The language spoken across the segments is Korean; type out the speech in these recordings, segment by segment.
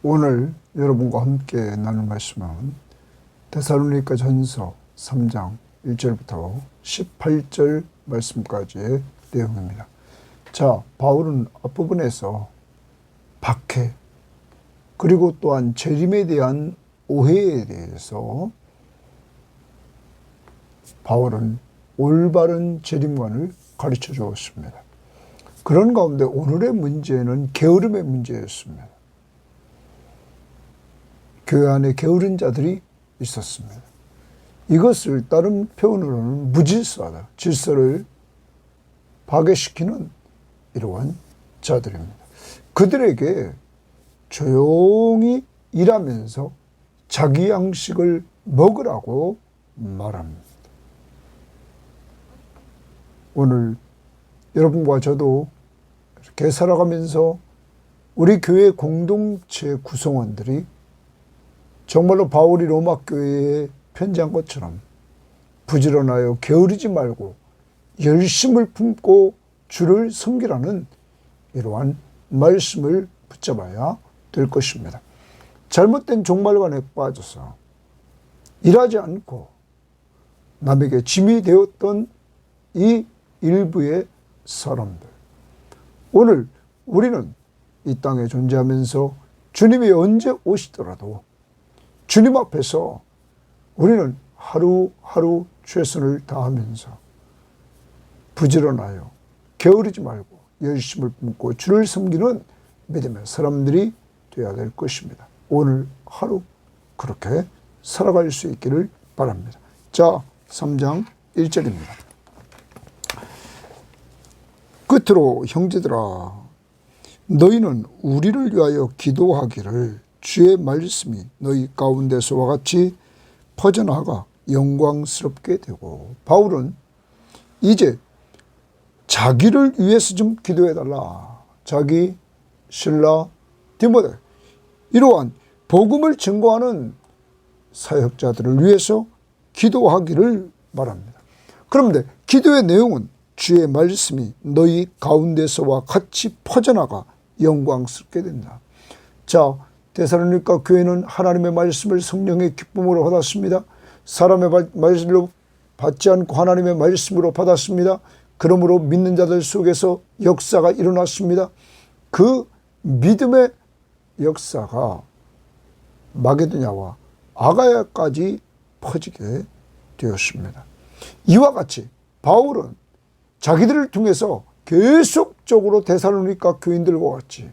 오늘 여러분과 함께 나눌 말씀은 데살로니가 전서 3장 1절부터 18절 말씀까지의 내용입니다. 자, 바울은 앞부분에서 박해, 그리고 또한 재림에 대한 오해에 대해서 바울은 올바른 재림관을 가르쳐 주었습니다. 그런 가운데 오늘의 문제는 게으름의 문제였습니다. 교회 안에 게으른 자들이 있었습니다. 이것을 다른 표현으로는 무질서하다, 질서를 파괴시키는 이러한 자들입니다. 그들에게 조용히 일하면서 자기 양식을 먹으라고 말합니다. 오늘 여러분과 저도 이렇게 살아가면서 우리 교회 공동체 구성원들이 정말로 바울이 로마 교회에 편지한 것처럼 부지런하여 게으르지 말고 열심을 품고 주를 섬기라는 이러한 말씀을 붙잡아야 될 것입니다. 잘못된 종말관에 빠져서 일하지 않고 남에게 짐이 되었던 이 일부의 사람들, 오늘 우리는 이 땅에 존재하면서 주님이 언제 오시더라도 주님 앞에서 우리는 하루하루 최선을 다하면서 부지런하여 게으르지 말고 열심을 품고 주를 섬기는 믿음의 사람들이 되어야 될 것입니다. 오늘 하루 그렇게 살아갈 수 있기를 바랍니다. 자, 3장 1절입니다. 끝으로 형제들아, 너희는 우리를 위하여 기도하기를 주의 말씀이 너희 가운데서와 같이 퍼져나가 영광스럽게 되고, 바울은 이제 자기를 위해서 좀 기도해달라. 자기, 신라, 디모데, 이러한 복음을 증거하는 사역자들을 위해서 기도하기를 바랍니다. 그런데 기도의 내용은 주의 말씀이 너희 가운데서와 같이 퍼져나가 영광스럽게 된다. 자, 데살로니가 교회는 하나님의 말씀을 성령의 기쁨으로 받았습니다. 사람의 말씀으로 받지 않고 하나님의 말씀으로 받았습니다. 그러므로 믿는 자들 속에서 역사가 일어났습니다. 그 믿음의 역사가 마게도냐와 아가야까지 퍼지게 되었습니다. 이와 같이 바울은 자기들을 통해서 계속적으로 데살로니가 교인들과 같이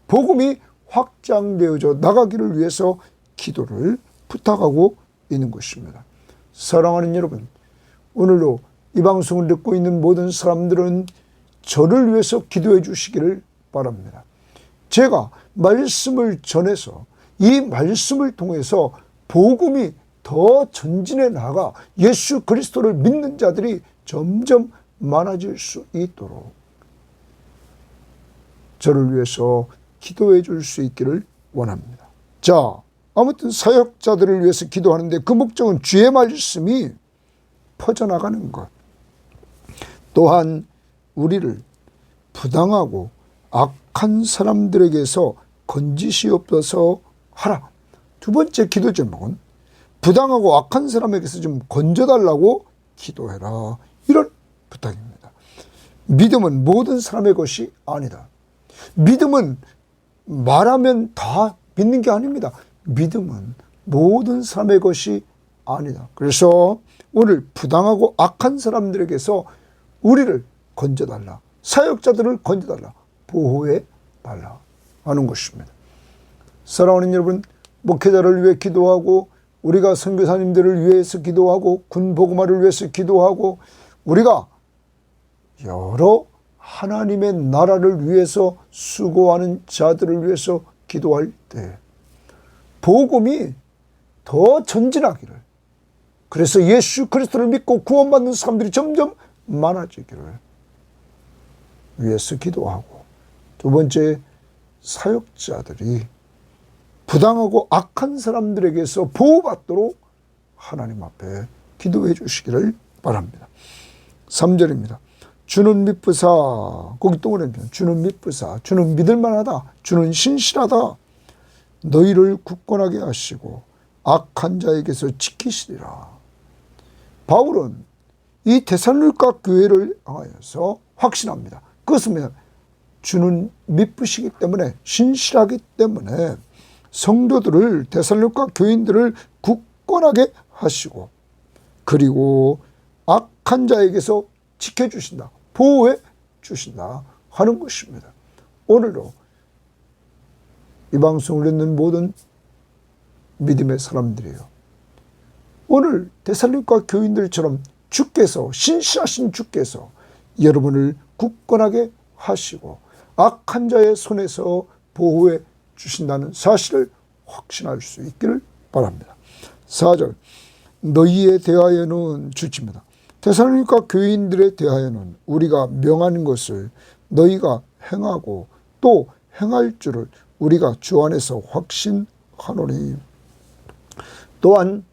복음이 확장되어져 나가기를 위해서 기도를 부탁하고 있는 것입니다. 사랑하는 여러분, 오늘도 이 방송을 듣고 있는 모든 사람들은 저를 위해서 기도해 주시기를 바랍니다. 제가 말씀을 전해서 이 말씀을 통해서 복음이 더 전진해 나가 예수 그리스도를 믿는 자들이 점점 많아질 수 있도록 저를 위해서 기도해 줄 수 있기를 원합니다. 자, 아무튼 사역자들을 위해서 기도하는데 그 목적은 주의 말씀이 퍼져나가는 것, 또한 우리를 부당하고 악한 사람들에게서 건지시옵소서 하라. 두 번째 기도 제목은 부당하고 악한 사람에게서 좀 건져달라고 기도해라, 이런 부탁입니다. 믿음은 모든 사람의 것이 아니다. 믿음은 말하면 다 믿는 게 아닙니다. 믿음은 모든 사람의 것이 아니다. 그래서 오늘 부당하고 악한 사람들에게서 우리를 건져달라, 사역자들을 건져달라, 보호해달라 하는 것입니다. 사랑하는 여러분, 목회자를 위해 기도하고, 우리가 선교사님들을 위해서 기도하고, 군복음화를 위해서 기도하고, 우리가 여러 하나님의 나라를 위해서 수고하는 자들을 위해서 기도할 때 복음이 더 전진하기를, 그래서 예수 그리스도를 믿고 구원받는 사람들이 점점 많아지기를 위해서 기도하고, 두 번째, 사역자들이 부당하고 악한 사람들에게서 보호받도록 하나님 앞에 기도해 주시기를 바랍니다. 3절입니다. 주는 미쁘사, 거기 또 그러면 주는 미쁘사, 주는 믿을만하다, 주는 신실하다. 너희를 굳건하게 하시고 악한 자에게서 지키시리라. 바울은 이 데살로니가 교회를 향하여서 확신합니다. 그것은 주는 미쁘시기 때문에, 신실하기 때문에 성도들을, 데살로니가 교인들을 굳건하게 하시고, 그리고 악한 자에게서 지켜주신다, 보호해 주신다 하는 것입니다. 오늘도 이 방송을 듣는 모든 믿음의 사람들이에요. 오늘 데살로니가 교인들처럼 주께서, 신실하신 주께서 여러분을 굳건하게 하시고 악한 자의 손에서 보호해 주신다는 사실을 확신할 수 있기를 바랍니다. 4절, 너희에 대하여는 주칩니다. 데살로니가 교인들에 대하여는 우리가 명하는 것을 너희가 행하고 또 행할 줄을 우리가 주 안에서 확신하노니. 또한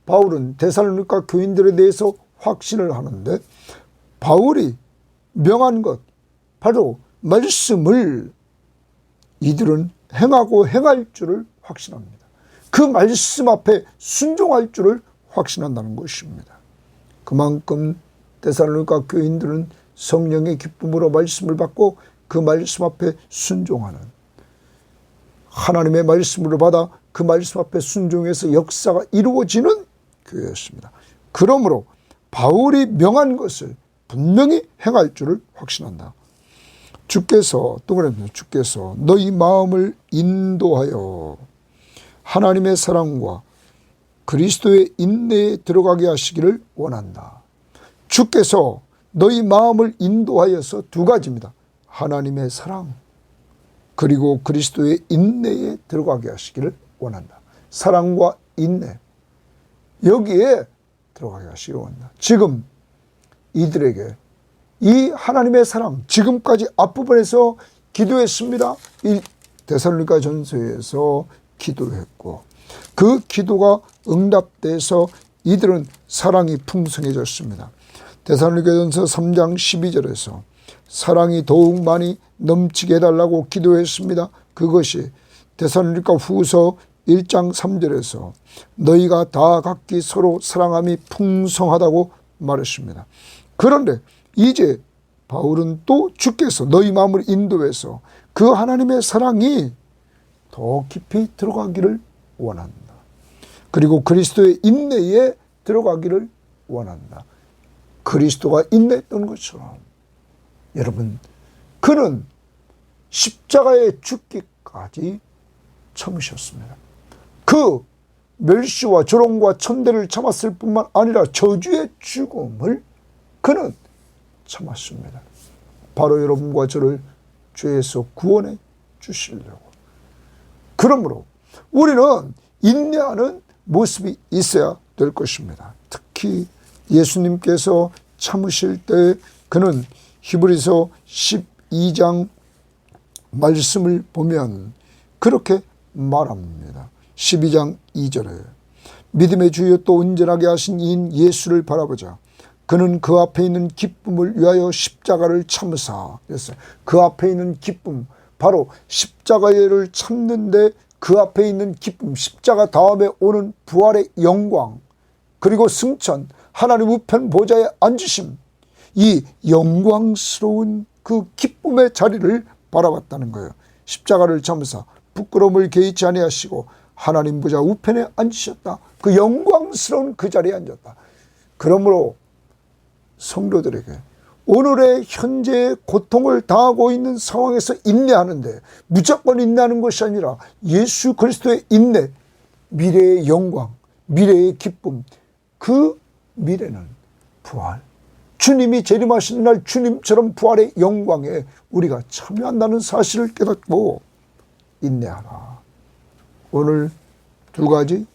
바울은 데살로니가 교인들에 대해서 확신을 하는데, 바울이 명한 것, 바로 말씀을 이들은 행하고 행할 줄을 확신합니다. 그 말씀 앞에 순종할 줄을 확신한다는 것입니다. 그만큼 데살로니가 교인들은 성령의 기쁨으로 말씀을 받고 그 말씀 앞에 순종하는, 하나님의 말씀으로 받아 그 말씀 앞에 순종해서 역사가 이루어지는 교회였습니다. 그러므로 바울이 명한 것을 분명히 행할 줄을 확신한다. 주께서, 또 그랬습니다. 주께서 너희 마음을 인도하여 하나님의 사랑과 그리스도의 인내에 들어가게 하시기를 원한다. 주께서 너희 마음을 인도하여서 두 가지입니다. 하나님의 사랑, 그리고 그리스도의 인내에 들어가게 하시기를 원한다. 사랑과 인내, 여기에 들어가게 하시기를 원한다. 지금 이들에게 이 하나님의 사랑, 지금까지 앞부분에서 기도했습니다. 이 데살로니가 전서에서 기도를 했고, 그 기도가 응답돼서 이들은 사랑이 풍성해졌습니다. 데살로니가 전서 3장 12절에서 사랑이 더욱 많이 넘치게 해달라고 기도했습니다. 그것이 데살로니가 후서 1장 3절에서 너희가 다 각기 서로 사랑함이 풍성하다고 말했습니다. 그런데 이제 바울은 또 주께서 너희 마음을 인도해서 그 하나님의 사랑이 더 깊이 들어가기를 원한다. 그리고 그리스도의 인내에 들어가기를 원한다. 그리스도가 인내했던 것처럼 여러분, 그는 십자가에 죽기까지 참으셨습니다. 그 멸시와 조롱과 천대를 참았을 뿐만 아니라 저주의 죽음을 그는 참았습니다. 바로 여러분과 저를 죄에서 구원해 주시려고. 그러므로 우리는 인내하는 모습이 있어야 될 것입니다. 특히 예수님께서 참으실 때 그는 히브리서 12장 말씀을 보면 그렇게 말합니다. 12장 2절에 믿음의 주여 또 온전하게 하신 이인 예수를 바라보자. 그는 그 앞에 있는 기쁨을 위하여 십자가를 참으사. 그랬어요. 그 앞에 있는 기쁨, 바로 십자가를 참는데 그 앞에 있는 기쁨, 십자가 다음에 오는 부활의 영광, 그리고 승천, 하나님 우편 보좌에 앉으심, 이 영광스러운 그 기쁨의 자리를 바라봤다는 거예요. 십자가를 참으사 부끄러움을 개의치 아니하시고 하나님 보좌 우편에 앉으셨다. 그 영광스러운 그 자리에 앉았다. 그러므로 성도들에게 오늘의 현재의 고통을 당하고 있는 상황에서 인내하는데 무조건 인내하는 것이 아니라 예수 그리스도의 인내, 미래의 영광, 미래의 기쁨, 그 미래는 부활, 주님이 재림하시는 날 주님처럼 부활의 영광에 우리가 참여한다는 사실을 깨닫고 인내하라. 오늘 두 가지,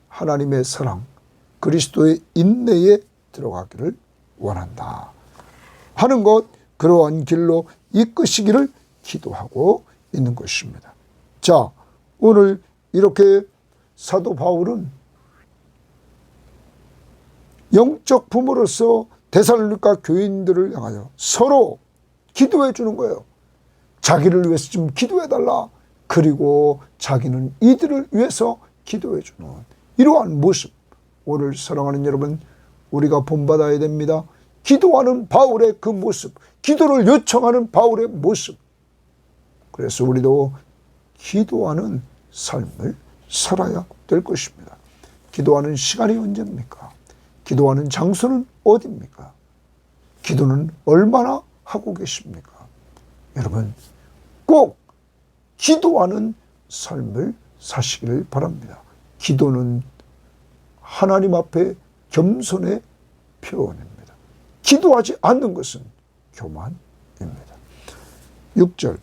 하나님의 사랑, 그리스도의 인내에 들어가기를 원한다 하는 것, 그러한 길로 이끄시기를 기도하고 있는 것입니다. 자, 오늘 이렇게 사도 바울은 영적 부모로서 데살로니가 교인들을 향하여 서로 기도해 주는 거예요. 자기를 위해서 좀 기도해 달라. 그리고 자기는 이들을 위해서 기도해 주는 이러한 모습, 오늘 사랑하는 여러분, 우리가 본받아야 됩니다. 기도하는 바울의 그 모습, 기도를 요청하는 바울의 모습. 그래서 우리도 기도하는 삶을 살아야 될 것입니다. 기도하는 시간이 언제입니까? 기도하는 장소는 어디입니까? 기도는 얼마나 하고 계십니까? 여러분, 꼭 기도하는 삶을 사시기를 바랍니다. 기도는 하나님 앞에 겸손의 표현입니다. 기도하지 않는 것은 교만입니다. 6절,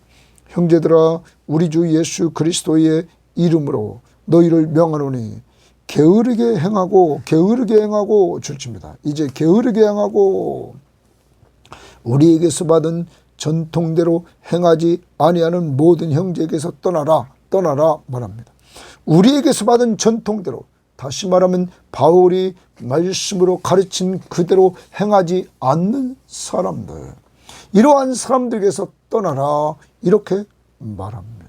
형제들아 우리 주 예수 그리스도의 이름으로 너희를 명하노니 게으르게 행하고 줄칩니다. 이제 게으르게 행하고 우리에게서 받은 전통대로 행하지 아니하는 모든 형제에게서 떠나라 말합니다. 우리에게서 받은 전통대로, 다시 말하면 바울이 말씀으로 가르친 그대로 행하지 않는 사람들, 이러한 사람들에게서 떠나라 이렇게 말합니다.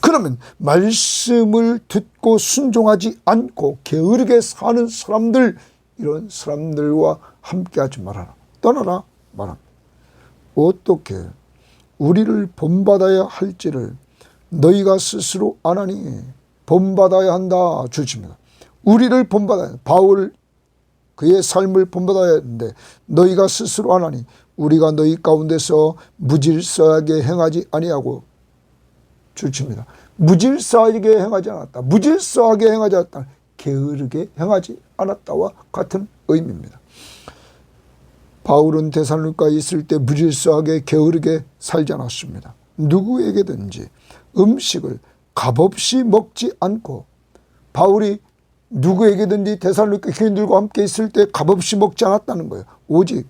그러면 말씀을 듣고 순종하지 않고 게으르게 사는 사람들, 이런 사람들과 함께하지 말아라, 떠나라 말합니다. 어떻게 우리를 본받아야 할지를 너희가 스스로 아나니, 본받아야 한다 주십니다. 우리를 본받아야, 바울 그의 삶을 본받아야 하는데 너희가 스스로 아나니 우리가 너희 가운데서 무질서하게 행하지 아니하고 주십니다. 무질서하게 행하지 않았다, 무질서하게 행하지 않았다, 게으르게 행하지 않았다와 같은 의미입니다. 바울은 데살로니가에 있을 때 무질서하게 게으르게 살지 않았습니다. 누구에게든지 음식을 값없이 먹지 않고, 바울이 누구에게든지 데살로니가 교인들과 함께 있을 때 값없이 먹지 않았다는 거예요. 오직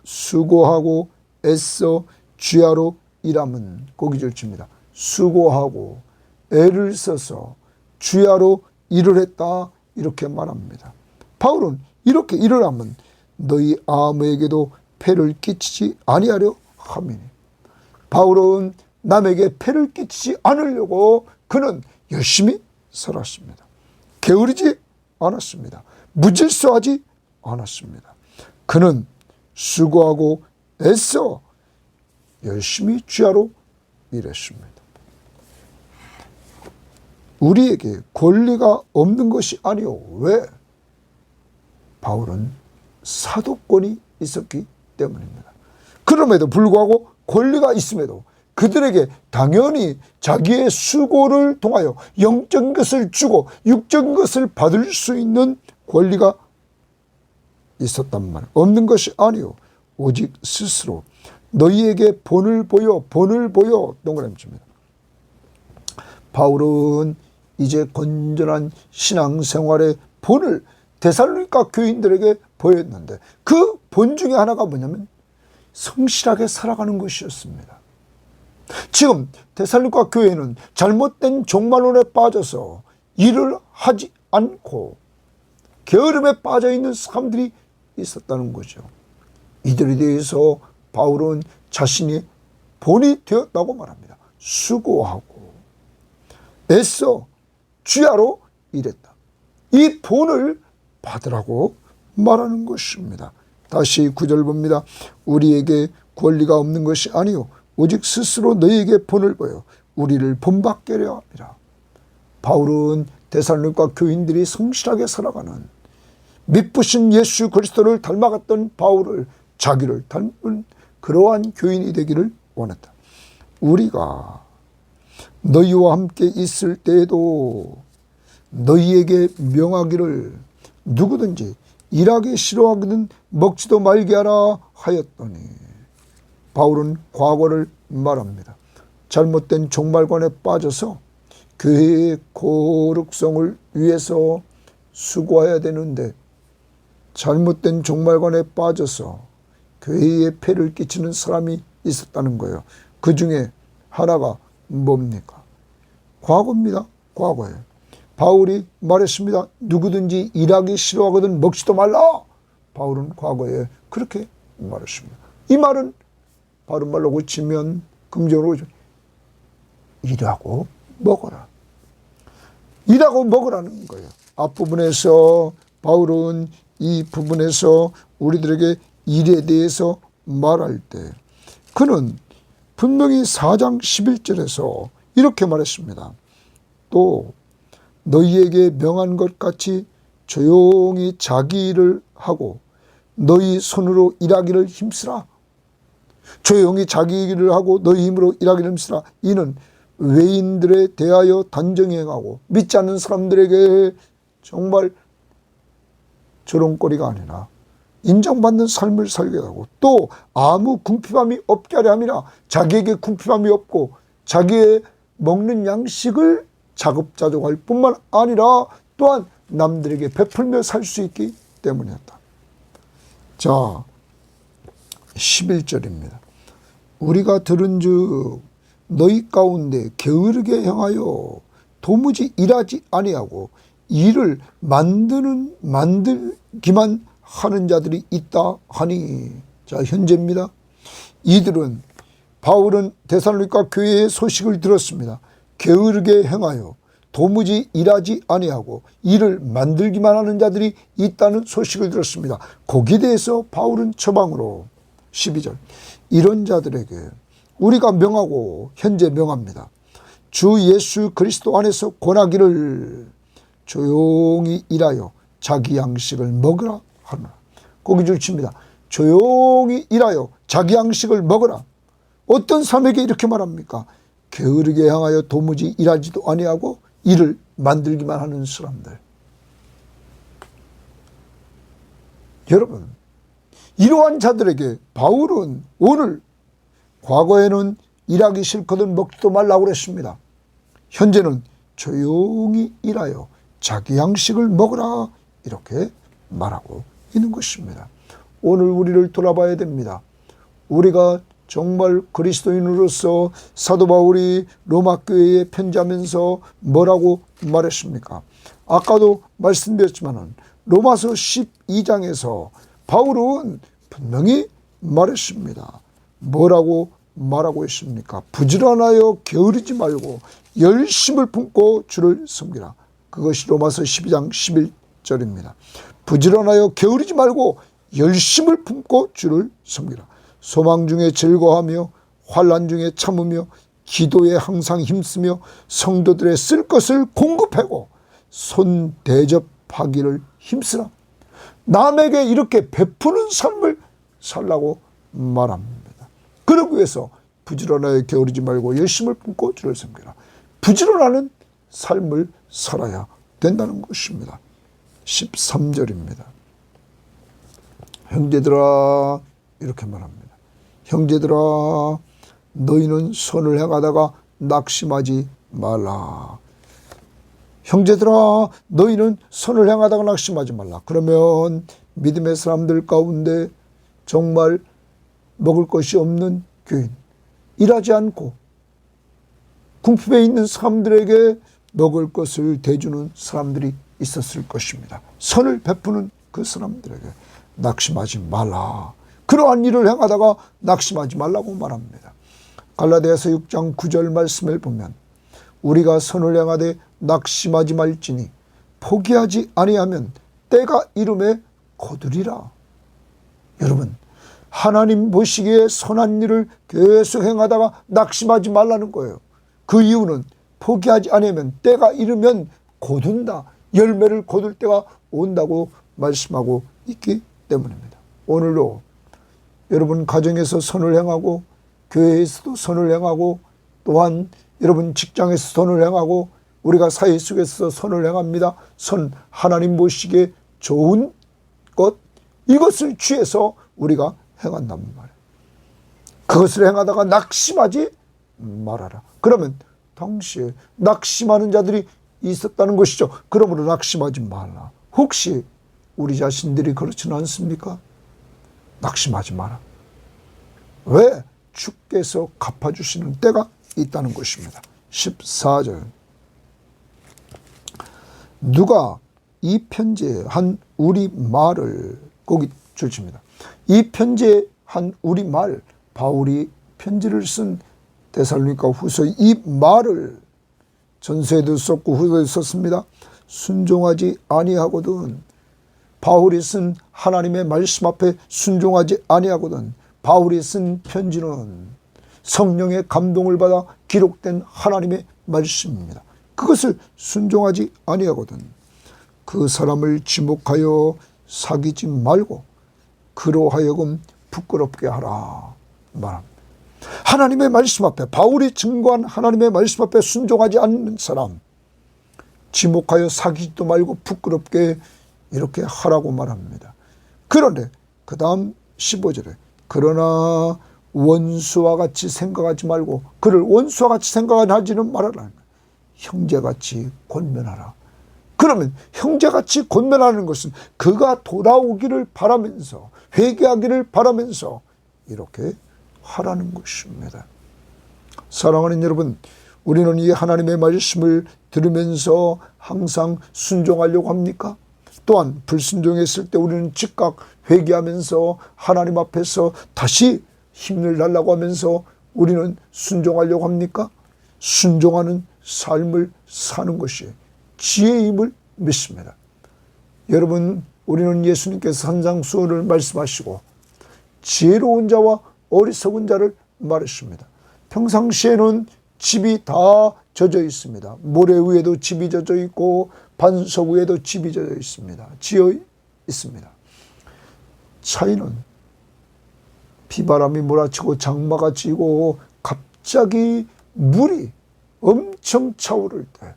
수고하고 애써 주야로 일함은, 거기 줄칩니다. 수고하고 애를 써서 주야로 일을 했다 이렇게 말합니다. 바울은 이렇게 일을 하면 너희 아무에게도 폐를 끼치지 아니하려 함이니, 바울은 남에게 폐를 끼치지 않으려고 그는 열심히 살았습니다. 게으르지 않았습니다. 무질서하지 않았습니다. 그는 수고하고 애써 열심히 주야로 일했습니다. 우리에게 권리가 없는 것이 아니오. 왜? 바울은 사도권이 있었기 때문입니다. 그럼에도 불구하고 권리가 있음에도 그들에게 당연히 자기의 수고를 통하여 영적인 것을 주고 육적인 것을 받을 수 있는 권리가 있었단 말이에요. 없는 것이 아니요 오직 스스로 너희에게 본을 보여 동그라미 칩니다. 바울은 이제 건전한 신앙생활의 본을 데살로니가 교인들에게 보였는데, 그 본 중에 하나가 뭐냐면 성실하게 살아가는 것이었습니다. 지금 데살로니가 교회는 잘못된 종말론에 빠져서 일을 하지 않고 게으름에 빠져 있는 사람들이 있었다는 거죠. 이들에 대해서 바울은 자신이 본이 되었다고 말합니다. 수고하고 애써 주야로 일했다. 이 본을 받으라고 말하는 것입니다. 다시 9절 봅니다. 우리에게 권리가 없는 것이 아니요 오직 스스로 너희에게 본을 보여 우리를 본받게 하려 함이라. 바울은 데살로니가 교인들이 성실하게 살아가는, 믿부신 예수 그리스도를 닮아갔던 바울을 자기를 닮은 그러한 교인이 되기를 원했다. 우리가 너희와 함께 있을 때에도 너희에게 명하기를 누구든지 일하기 싫어하거든 먹지도 말게 하라 하였더니, 바울은 과거를 말합니다. 잘못된 종말관에 빠져서 교회의 거룩성을 위해서 수고해야 되는데 잘못된 종말관에 빠져서 교회에 폐를 끼치는 사람이 있었다는 거예요. 그 중에 하나가 뭡니까? 과거입니다. 과거에 바울이 말했습니다. 누구든지 일하기 싫어하거든 먹지도 말라. 바울은 과거에 그렇게 말했습니다. 이 말은 바른 말로 고치면 금전으로 일하고 먹어라. 일하고 먹으라는 거예요. 앞부분에서 바울은 이 부분에서 우리들에게 일에 대해서 말할 때 그는 분명히 4장 11절에서 이렇게 말했습니다. 또 너희에게 명한 것 같이 조용히 자기 일을 하고 너희 손으로 일하기를 힘쓰라. 조용히 자기 일을 하고 너희 힘으로 일하기를 힘쓰라. 이는 외인들에 대하여 단정히 행하고 믿지 않는 사람들에게 정말 조롱거리가 아니라 인정받는 삶을 살게 하고 또 아무 궁핍함이 없게 하려 함이라. 자기에게 궁핍함이 없고 자기의 먹는 양식을 자급자족할 뿐만 아니라 또한 남들에게 베풀며 살 수 있기 때문이었다. 자, 11절입니다. 우리가 들은즉 너희 가운데 게으르게 행하여 도무지 일하지 아니하고 일을 만들기만 하는 자들이 있다 하니. 자, 현재입니다. 이들은 바울은 데살로니가 교회의 소식을 들었습니다. 게으르게 행하여 도무지 일하지 아니하고 일을 만들기만 하는 자들이 있다는 소식을 들었습니다. 거기에 대해서 바울은 처방으로 12절 이런 자들에게 우리가 명하고 현재 명합니다. 주 예수 그리스도 안에서 권하기를 조용히 일하여 자기 양식을 먹으라 하노라. 거기 줄칩니다. 조용히 일하여 자기 양식을 먹으라. 어떤 사람에게 이렇게 말합니까? 게으르게 향하여 도무지 일하지도 아니하고 일을 만들기만 하는 사람들. 여러분, 이러한 자들에게 바울은 오늘, 과거에는 일하기 싫거든 먹지도 말라고 그랬습니다. 현재는 조용히 일하여 자기 양식을 먹으라 이렇게 말하고 있는 것입니다. 오늘 우리를 돌아봐야 됩니다. 우리가 정말 그리스도인으로서 사도 바울이 로마 교회에 편지하면서 뭐라고 말했습니까? 아까도 말씀드렸지만 로마서 12장에서 바울은 분명히 말했습니다. 뭐라고 말하고 있습니까? 부지런하여 게으르지 말고 열심을 품고 주를 섬기라. 그것이 로마서 12장 11절입니다. 부지런하여 게으르지 말고 열심을 품고 주를 섬기라. 소망 중에 즐거워하며 환난 중에 참으며 기도에 항상 힘쓰며 성도들의 쓸 것을 공급하고 손 대접하기를 힘쓰라. 남에게 이렇게 베푸는 삶을 살라고 말합니다. 그러기 위해서 부지런하여 게으르지 말고 열심을 품고 주를 섬기라. 부지런하는 삶을 살아야 된다는 것입니다. 13절입니다. 형제들아 이렇게 말합니다. 형제들아 너희는 선을 행하다가 낙심하지 말라. 형제들아 너희는 선을 행하다가 낙심하지 말라. 그러면 믿음의 사람들 가운데 정말 먹을 것이 없는 교인, 일하지 않고 궁핍에 있는 사람들에게 먹을 것을 대주는 사람들이 있었을 것입니다. 선을 베푸는 그 사람들에게 낙심하지 말라. 그러한 일을 행하다가 낙심하지 말라고 말합니다. 갈라디아서 6장 9절 말씀을 보면 우리가 선을 행하되 낙심하지 말지니 포기하지 아니하면 때가 이름에 거두리라. 여러분, 하나님 보시기에 선한 일을 계속 행하다가 낙심하지 말라는 거예요. 그 이유는 포기하지 아니하면 때가 이르면 거둔다. 열매를 거둘 때가 온다고 말씀하고 있기 때문입니다. 오늘도 여러분 가정에서 선을 행하고 교회에서도 선을 행하고 또한 여러분 직장에서 선을 행하고 우리가 사회 속에서 선을 행합니다. 선, 하나님 보시기에 좋은 것, 이것을 취해서 우리가 행한단 말이에요. 그것을 행하다가 낙심하지 말아라. 그러면 당시에 낙심하는 자들이 있었다는 것이죠. 그러므로 낙심하지 말라. 혹시 우리 자신들이 그렇지는 않습니까? 낙심하지 마라. 왜? 주께서 갚아주시는 때가 있다는 것입니다. 14절 누가 이 편지에 한 우리 말을 거기 줄칩니다. 이 편지에 한 우리 말, 바울이 편지를 쓴 데살로니가 후서 이 말을 전서에도 썼고 후서에도 썼습니다. 순종하지 아니하거든. 바울이 쓴 하나님의 말씀 앞에 순종하지 아니하거든. 바울이 쓴 편지는 성령의 감동을 받아 기록된 하나님의 말씀입니다. 그것을 순종하지 아니하거든. 그 사람을 지목하여 사귀지 말고 그로 하여금 부끄럽게 하라 말합니다. 하나님의 말씀 앞에, 바울이 증거한 하나님의 말씀 앞에 순종하지 않는 사람 지목하여 사귀지도 말고 부끄럽게 이렇게 하라고 말합니다. 그런데 그 다음 15절에 그러나 원수와 같이 생각하지 말고, 그를 원수와 같이 생각하지는 말아라. 형제같이 권면하라. 그러면 형제같이 권면하는 것은 그가 돌아오기를 바라면서, 회개하기를 바라면서 이렇게 하라는 것입니다. 사랑하는 여러분, 우리는 이 하나님의 말씀을 들으면서 항상 순종하려고 합니까? 또한 불순종했을 때 우리는 즉각 회개하면서 하나님 앞에서 다시 힘을 달라고 하면서 우리는 순종하려고 합니까? 순종하는 삶을 사는 것이 지혜임을 믿습니다. 여러분, 우리는 예수님께서 산상수훈을 말씀하시고 지혜로운 자와 어리석은 자를 말하십니다. 평상시에는 집이 다 젖어 있습니다. 모래 위에도 집이 젖어 있고 반석 위에도 집이 젖어 있습니다. 지어 있습니다. 차이는 비바람이 몰아치고 장마가 지고 갑자기 물이 엄청 차오를 때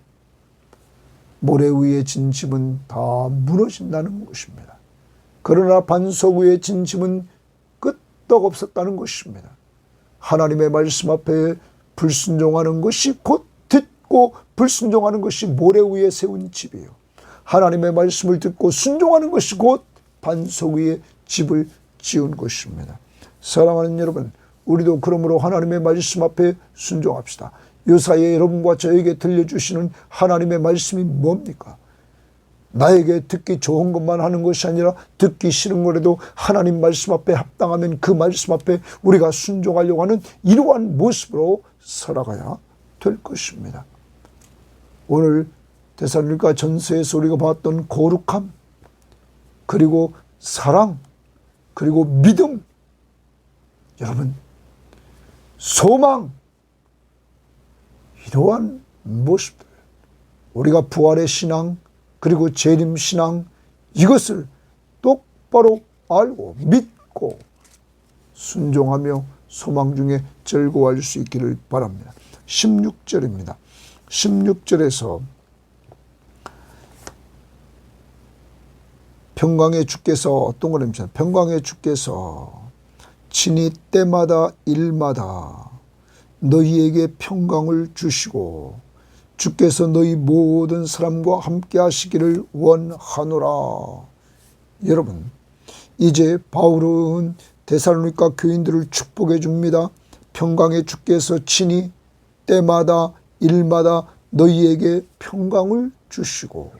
모래 위에 진 집은 다 무너진다는 것입니다. 그러나 반석 위에 진 집은 끄떡없었다는 것입니다. 하나님의 말씀 앞에 불순종하는 것이 곧 듣고 불순종하는 것이 모래 위에 세운 집이에요. 하나님의 말씀을 듣고 순종하는 것이 곧 반석 위에 집을 지은 것입니다. 사랑하는 여러분, 우리도 그러므로 하나님의 말씀 앞에 순종합시다. 요사이에 여러분과 저에게 들려주시는 하나님의 말씀이 뭡니까? 나에게 듣기 좋은 것만 하는 것이 아니라 듣기 싫은 거라도 하나님 말씀 앞에 합당하면 그 말씀 앞에 우리가 순종하려고 하는 이러한 모습으로 살아가야 될 것입니다. 오늘 데살로니가 전서에서 우리가 봤던 거룩함, 그리고 사랑, 그리고 믿음, 여러분, 소망, 이러한 모습들, 우리가 부활의 신앙 그리고 재림 신앙, 이것을 똑바로 알고 믿고 순종하며 소망 중에 즐거워할 수 있기를 바랍니다. 16절입니다. 16절에서 평강의 주께서 동그라미입니다. 평강의 주께서 친히 때마다 일마다 너희에게 평강을 주시고 주께서 너희 모든 사람과 함께 하시기를 원하노라. 여러분, 이제 바울은 데살로니가 교인들을 축복해 줍니다. 평강의 주께서 친히 때마다 일마다 너희에게 평강을 주시고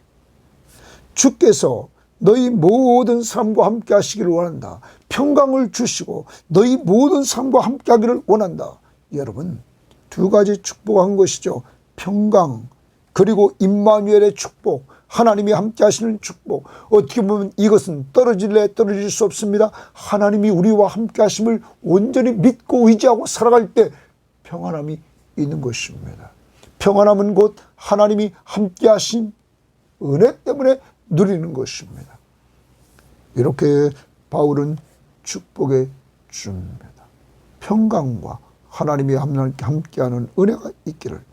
주께서 너희 모든 사람과 함께 하시기를 원한다. 평강을 주시고 너희 모든 사람과 함께 하기를 원한다. 여러분, 두 가지 축복한 것이죠. 평강, 그리고 임마누엘의 축복, 하나님이 함께 하시는 축복. 어떻게 보면 이것은 떨어질래 떨어질 수 없습니다. 하나님이 우리와 함께 하심을 온전히 믿고 의지하고 살아갈 때 평안함이 있는 것입니다. 평안함은 곧 하나님이 함께 하신 은혜 때문에 누리는 것입니다. 이렇게 바울은 축복해 줍니다. 평강과 하나님이 함께하는 은혜가 있기를.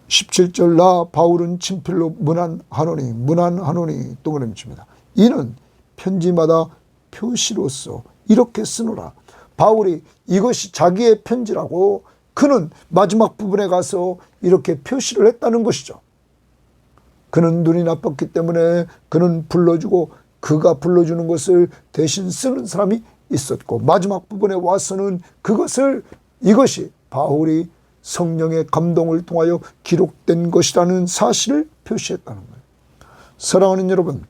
17절 나 바울은 친필로 문안하노니 동그라미 칩니다. 이는 편지마다 표시로서 이렇게 쓰노라. 바울이 이것이 자기의 편지라고 그는 마지막 부분에 가서 이렇게 표시를 했다는 것이죠. 그는 눈이 나빴기 때문에 그는 불러주고 그가 불러주는 것을 대신 쓰는 사람이 있었고 마지막 부분에 와서는 이것이 바울이 성령의 감동을 통하여 기록된 것이라는 사실을 표시했다는 거예요. 사랑하는 여러분,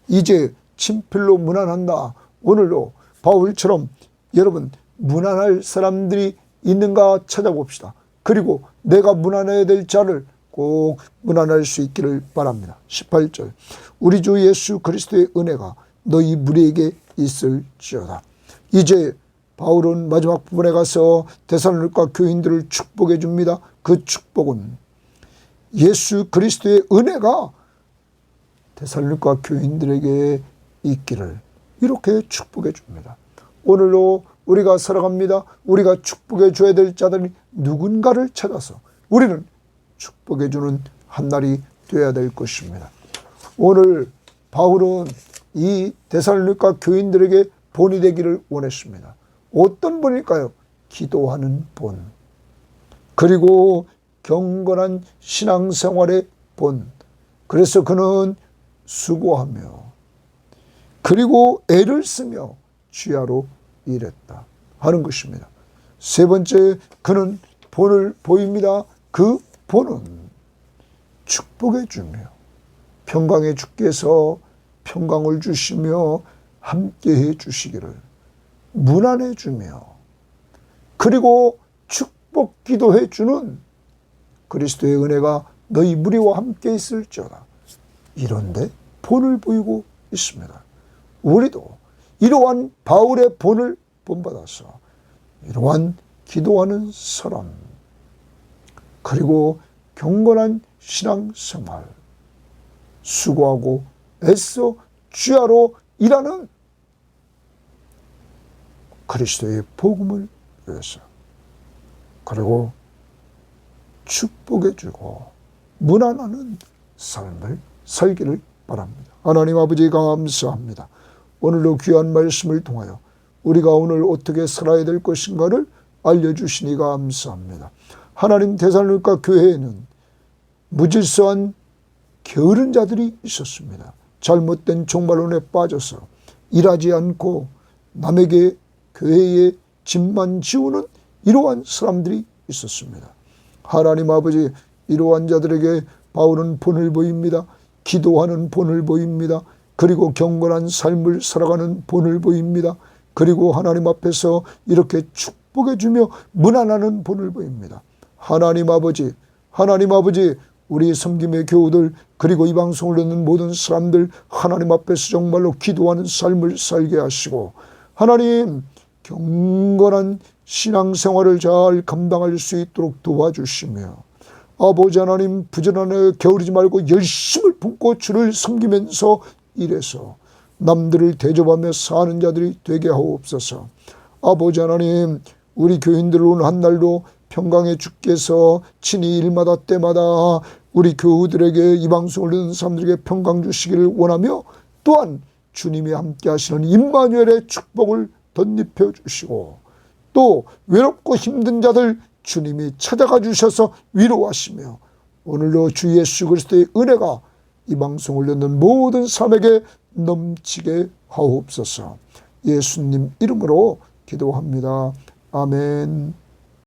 이제 친필로 문안한다. 오늘도 바울처럼 여러분 문안할 사람들이 있는가 찾아봅시다. 그리고 내가 문안해야 될 자를 꼭 문안할 수 있기를 바랍니다. 18절 우리 주 예수 그리스도의 은혜가 너희 무리에게 있을지어다. 이제 바울은 마지막 부분에 가서 데살로니가 교인들을 축복해 줍니다. 그 축복은 예수 그리스도의 은혜가 데살로니가 교인들에게 있기를 이렇게 축복해 줍니다. 오늘도 우리가 살아갑니다. 우리가 축복해 줘야 될 자들이 누군가를 찾아서 우리는 축복해 주는 한 날이 되어야 될 것입니다. 오늘 바울은 이 데살로니가 교인들에게 본이 되기를 원했습니다. 어떤 본일까요? 기도하는 본, 그리고 경건한 신앙생활의 본. 그래서 그는 수고하며 그리고 애를 쓰며 주야로 일했다 하는 것입니다. 세 번째, 그는 본을 보입니다. 그 본은 축복해 주며 평강의 주께서 평강을 주시며 함께해 주시기를 문안해 주며 그리고 축복 기도해 주는 그리스도의 은혜가 너희 무리와 함께 있을지어다. 이런데 본을 보이고 있습니다. 우리도 이러한 바울의 본을 본받아서 이러한 기도하는 사람, 그리고 경건한 신앙생활, 수고하고 애써 주야로 일하는 그리스도의 복음을 위해서, 그리고 축복해주고 문안하는 삶을 살기를 바랍니다. 하나님 아버지 감사합니다. 오늘도 귀한 말씀을 통하여 우리가 오늘 어떻게 살아야 될 것인가를 알려주시니 감사합니다. 하나님, 데살로니가 교회에는 무질서한 게으른 자들이 있었습니다. 잘못된 종말론에 빠져서 일하지 않고 남에게 교회의 짐만 지우는 이러한 사람들이 있었습니다. 하나님 아버지, 이러한 자들에게 바울은 본을 보입니다. 기도하는 본을 보입니다. 그리고 경건한 삶을 살아가는 본을 보입니다. 그리고 하나님 앞에서 이렇게 축복해 주며 문안하는 본을 보입니다. 하나님 아버지, 우리 섬김의 교우들, 그리고 이 방송을 듣는 모든 사람들, 하나님 앞에서 정말로 기도하는 삶을 살게 하시고, 하나님 경건한 신앙생활을 잘 감당할 수 있도록 도와주시며, 아버지 하나님, 부지런하게 게으르지 말고 열심을 품고 주를 섬기면서 일해서 남들을 대접하며 사는 자들이 되게 하옵소서. 아버지 하나님, 우리 교인들 오늘 한 날도 평강의 주께서 친히 일마다 때마다 우리 교우들에게, 이 방송을 듣는 사람들에게 평강 주시기를 원하며, 또한 주님이 함께 하시는 임마누엘의 축복을 덧입혀 주시고, 또 외롭고 힘든 자들 주님이 찾아가 주셔서 위로하시며, 오늘도 주 예수 그리스도의 은혜가 이 방송을 듣는 모든 사람에게 넘치게 하옵소서. 예수님 이름으로 기도합니다. 아멘.